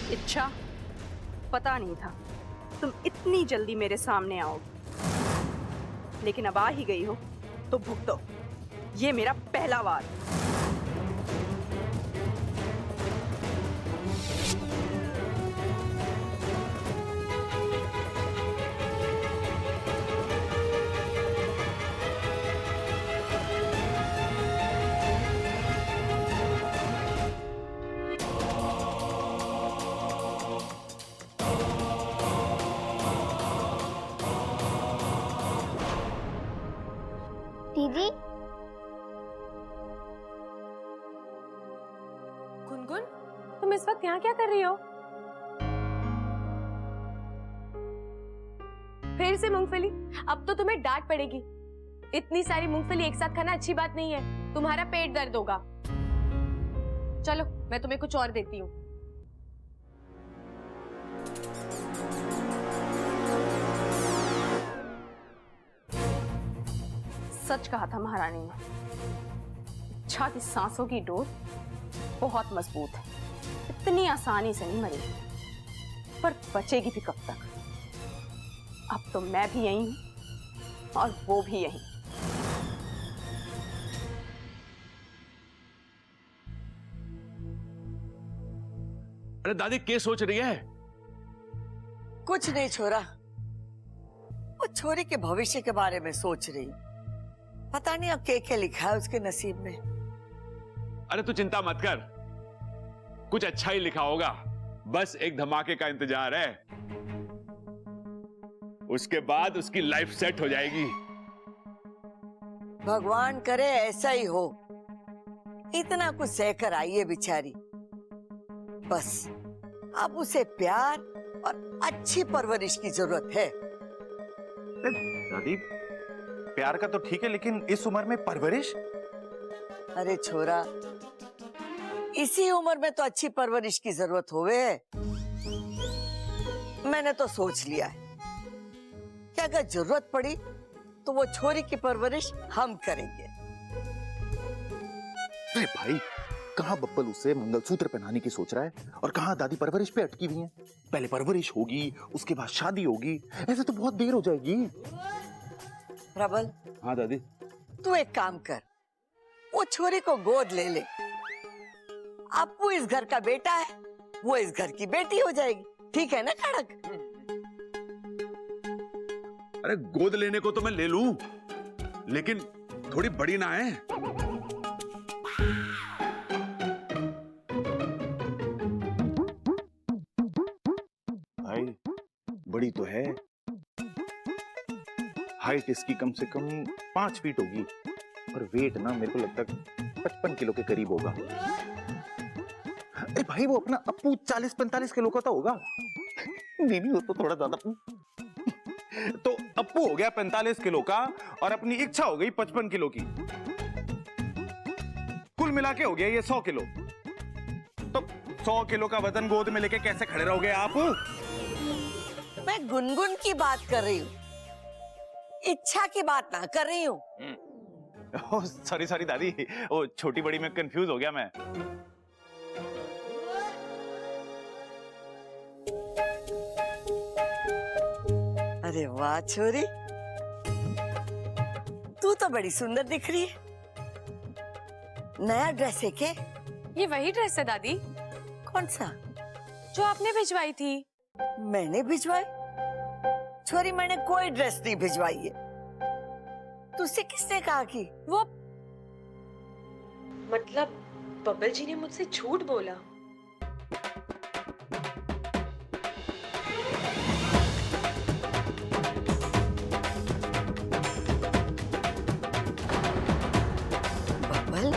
इच्छा, पता नहीं था तुम इतनी जल्दी मेरे सामने आओगे, लेकिन अब आ ही गई हो तो भुगतो। ये मेरा पहला वार। दीदी, गुनगुन, तुम इस वक्त यहाँ क्या कर रही हो? फिर से मूंगफली? अब तो तुम्हें डांट पड़ेगी। इतनी सारी मूंगफली एक साथ खाना अच्छी बात नहीं है, तुम्हारा पेट दर्द होगा। चलो, मैं तुम्हें कुछ और देती हूँ। सच कहा था महारानी ने, इच्छा की सांसों की डोर बहुत मजबूत है, इतनी आसानी से नहीं मरेगी, पर बचेगी भी कब तक? अब तो मैं भी यही हूं और वो भी यही। अरे दादी, क्या सोच रही है? कुछ नहीं छोरा, वो छोरी के भविष्य के बारे में सोच रही। पता नहीं अब क्या लिखा है उसके नसीब में। अरे तू चिंता मत कर, कुछ अच्छा ही लिखा होगा। बस एक धमाके का इंतजार है, उसके बाद उसकी लाइफ सेट हो जाएगी। भगवान करे ऐसा ही हो। इतना कुछ सहकर आई है बेचारी, बस अब उसे प्यार और अच्छी परवरिश की जरूरत है। दादी, प्यार का तो ठीक है, लेकिन इस उम्र में परवरिश? अरे छोरा, इसी उम्र में तो अच्छी परवरिश की जरूरत होवे। मैंने तो सोच लिया है कि अगर जरूरत पड़ी तो वो छोरी की परवरिश हम करेंगे। अरे भाई, कहाँ बब्बल उसे मंगलसूत्र पहनाने की सोच रहा है और कहाँ दादी परवरिश पे अटकी हुई है। पहले परवरिश होगी, उसके बाद शादी होगी, ऐसे तो बहुत देर हो जाएगी। प्रबल, हाँ दादी। तू एक काम कर, वो छोरी को गोद ले ले। अब वो इस घर का बेटा है, वो इस घर की बेटी हो जाएगी। ठीक है ना खड़क? अरे गोद लेने को तो मैं ले लूं, लेकिन थोड़ी बड़ी ना है। भाई, बड़ी तो है, हाइट इसकी कम से कम 5 फीट होगी और वेट ना मेरे को लगता है 55 किलो के करीब होगा। अरे भाई, वो अपना अप्पू 40-45 किलो का तो होगा। नहीं हो तो थोड़ा ज्यादा। तो अप्पू हो गया 45 किलो का और अपनी इच्छा हो गई 55 किलो की। कुल मिला के हो गया ये 100 किलो। तो 100 किलो का वजन गोद में लेके कैसे खड़े रहोगे आप? मैं गुनगुन की बात कर रही हूँ, इच्छा की बात ना कर रही हूँ। सॉरी दादी, वो छोटी बड़ी में कंफ्यूज हो गया मैं। अरे वाह छोरी, तू तो बड़ी सुंदर दिख रही है। नया ड्रेस है क्या? ये वही ड्रेस है दादी, कौन सा? जो आपने भिजवाई थी। मैंने भिजवाई? छोरी, मैंने कोई ड्रेस नहीं भिजवाई है। तुझसे किसने कहा कि? वो मतलब बब्बल जी ने मुझसे झूठ बोला। बब्बल?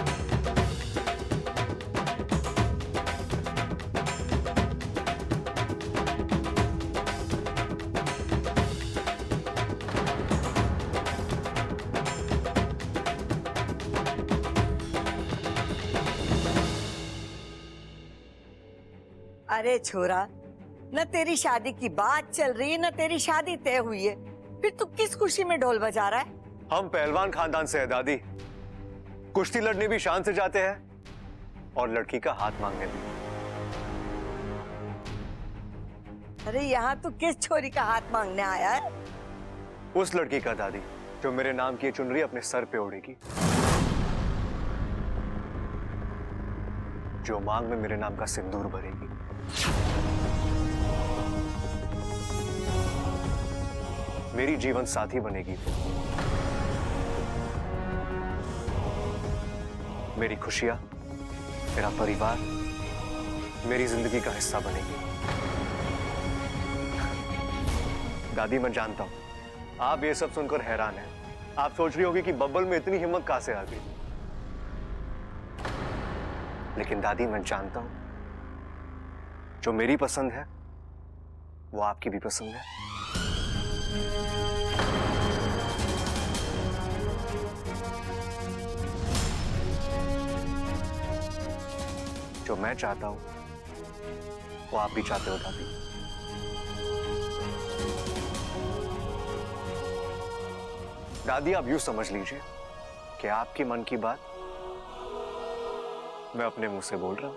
अरे छोरा, न तेरी शादी की बात चल रही है, न तेरी शादी तय हुई है, फिर तू किस खुशी में ढोल बजा रहा है? हम पहलवान खानदान से है दादी, कुश्ती लड़ने भी शान से जाते हैं और लड़की का हाथ मांगने भी। अरे यहाँ तू किस छोरी का हाथ मांगने आया है? उस लड़की का दादी जो मेरे नाम की चुनरी अपने सर पे ओढ़ेगी, जो मांग में मेरे नाम का सिंदूर भरेगी, मेरी जीवन साथी बनेगी, मेरी खुशियां, मेरा परिवार, मेरी जिंदगी का हिस्सा बनेगी। दादी मैं जानता हूं आप ये सब सुनकर हैरान हैं। आप सोच रही होगी कि बब्बल में इतनी हिम्मत कहां से आ गई, लेकिन दादी मैं जानता हूं जो मेरी पसंद है वो आपकी भी पसंद है। जो मैं चाहता हूं वो आप भी चाहते हो दादी। दादी आप यूं समझ लीजिए कि आपके मन की बात मैं अपने मुंह से बोल रहा हूं।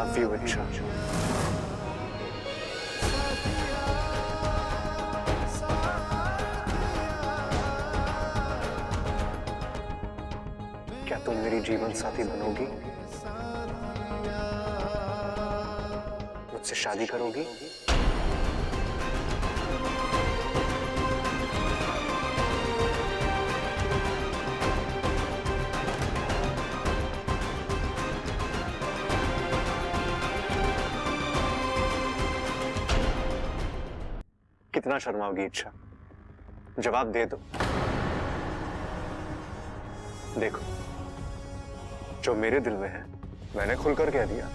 Love you, Icha. क्या तुम मेरी जीवन साथी बनोगी? मुझसे शादी करोगी? कितना शर्माओगी इच्छा? जवाब दे दो। देखो, जो मेरे दिल में है मैंने खुलकर कह दिया।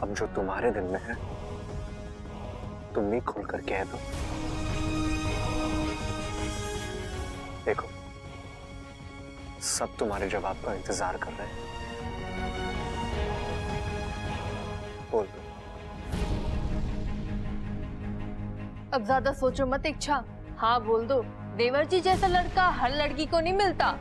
अब जो तुम्हारे दिल में है तुम भी खुलकर कह दो। देखो, सब तुम्हारे जवाब का इंतजार कर रहे हैं। बोल दो। अब ज्यादा सोचो मत इच्छा, हाँ बोल दो। देवर जी जैसा लड़का हर लड़की को नहीं मिलता।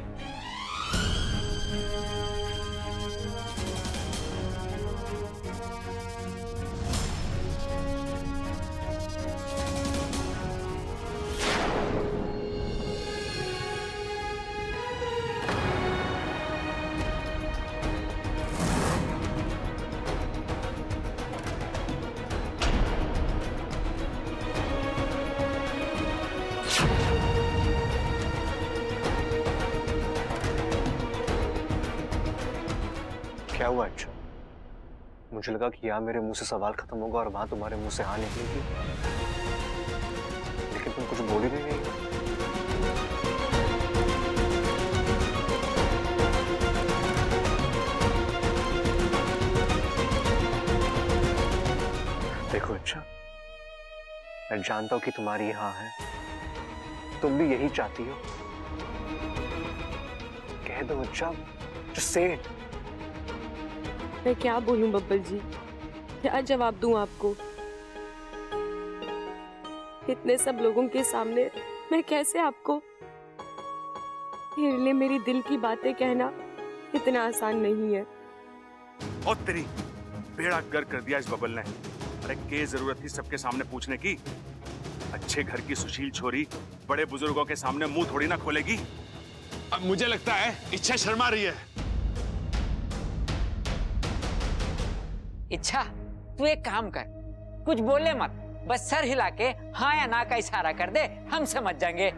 क्या हुआ अच्छा? मुझे लगा कि यहाँ मेरे मुंह से सवाल खत्म होगा और वहां तुम्हारे मुंह से हाँ निकलेगी, लेकिन तुम कुछ बोल ही नहीं रही। देखो अच्छा, मैं जानता हूं कि तुम्हारी हाँ है, तुम भी यही चाहती हो। कह दो अच्छा, just say it। मैं क्या बोलूं बब्बल जी, क्या जवाब दूं आपको? इतने सब लोगों के सामने मैं कैसे आपको? मेरे लिए मेरी दिल की बातें कहना इतना आसान नहीं है। और तेरी बेड़ा गर्क कर दिया इस बबल ने। अरे के जरूरत थी सबके सामने पूछने की? अच्छे घर की सुशील छोरी बड़े बुजुर्गों के सामने मुंह थोड़ी ना खोलेगी। अब मुझे लगता है इच्छा शर्मा रही है। इच्छा, तू एक काम कर, कुछ बोले मत, बस सर हिला के हाँ या ना का इशारा कर दे, हम समझ जाएंगे।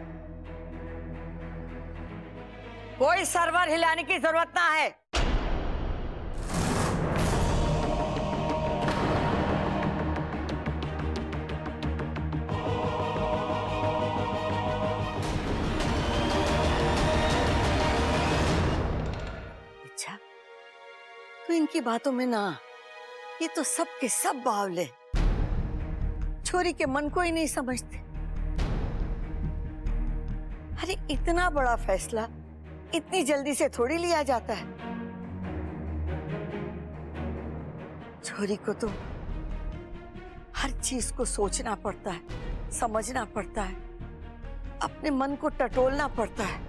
कोई सरवर हिलाने की जरूरत ना है। अच्छा, तू इनकी बातों में ना, ये तो सब के सब बावले, छोरी के मन को ही नहीं समझते। अरे इतना बड़ा फैसला इतनी जल्दी से थोड़ी लिया जाता है। छोरी को तो हर चीज को सोचना पड़ता है, समझना पड़ता है, अपने मन को टटोलना पड़ता है।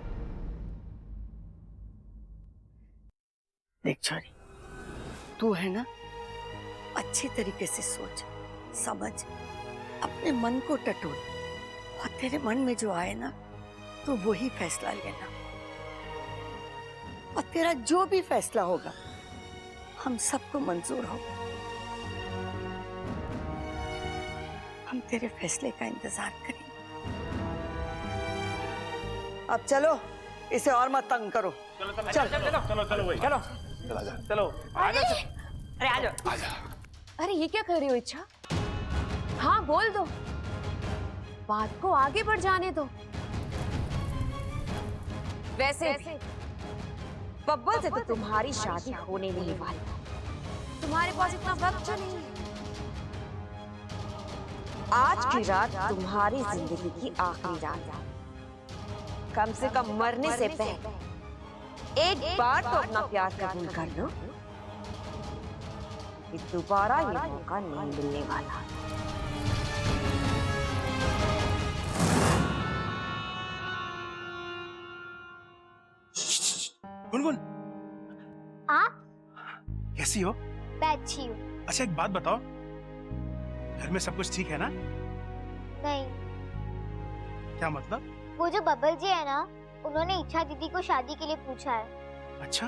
देख छोरी, तू है ना, अच्छी तरीके से सोच, समझ, अपने मन को टटोल और तेरे मन में जो आए ना, तो वही फैसला लेना। और तेरा जो भी फैसला होगा हम सबको मंजूर होगा। हम तेरे फैसले का इंतजार करेंगे। अब चलो, इसे और मत तंग करो। चलो भाई, चलो चलो। अरे आ जाओ। अरे ये क्या कर रही हो इच्छा? हाँ बोल दो, बात को आगे बढ़ जाने दो। वैसे बब्बल से तो तुम्हारी शादी होने नहीं वाली। तुम्हारे पास इतना वक्त तो नहीं है। आज की रात तुम्हारी जिंदगी की आखिरी रात है। कम से कम मरने से पहले एक बार तो अपना प्यार कबूल कर लो कि दोबारा ये मौका नहीं मिलने वाला। गुनगुन, आप? कैसी हो? मैं अच्छी हूँ। अच्छा एक बात बताओ, घर में सब कुछ ठीक है ना? नहीं, क्या मतलब? वो जो बब्बल जी है ना, उन्होंने इच्छा दीदी को शादी के लिए पूछा है। अच्छा,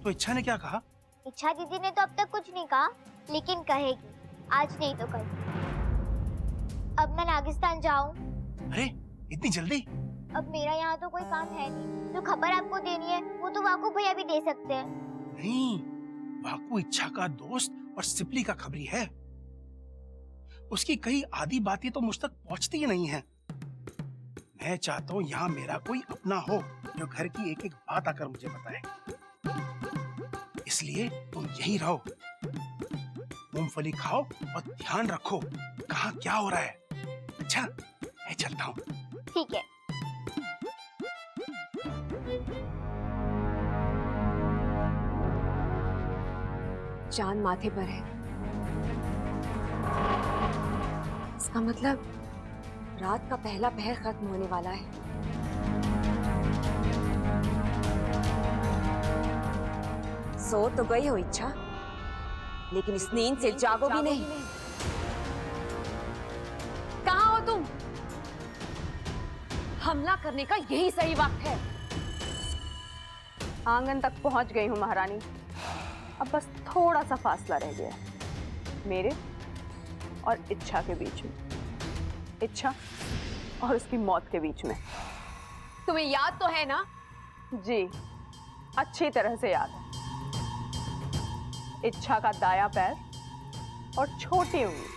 तो इच्छा ने क्या कहा? इच्छा दीदी ने तो अब तक कुछ नहीं कहा, लेकिन कहेगी, आज नहीं तो कल। अब मैं नागिस्तान जाऊं? अरे इतनी जल्दी? अब मेरा यहाँ तो कोई काम है नहीं। जो खबर आपको देनी है वो तो वाकू भैया भी दे सकते हैं। नहीं, वाकू इच्छा का दोस्त और सिपली का खबरी है। उसकी कई आधी बातें तो मुझ तक पहुंचती ही नहीं है। मैं चाहता हूँ यहाँ मेरा कोई अपना हो जो घर की एक एक बात आकर मुझे बताए। इसलिए तुम यहीं रहो, मूंगफली खाओ और ध्यान रखो कहाँ क्या हो रहा है। अच्छा, मैं चलता हूँ। ठीक है। चांद माथे पर है, इसका मतलब रात का पहला पहर खत्म होने वाला है। सो तो गई हो इच्छा, लेकिन इस नींद से जागो भी नहीं। कहाँ हो तुम? हमला करने का यही सही वक्त है। आंगन तक पहुंच गई हूँ महारानी। अब बस थोड़ा सा फासला रह गया है मेरे और इच्छा के बीच में, इच्छा और उसकी मौत के बीच में। तुम्हें याद तो है ना? जी, अच्छी तरह से याद है। इच्छा का दाया पैर और छोटी उंगली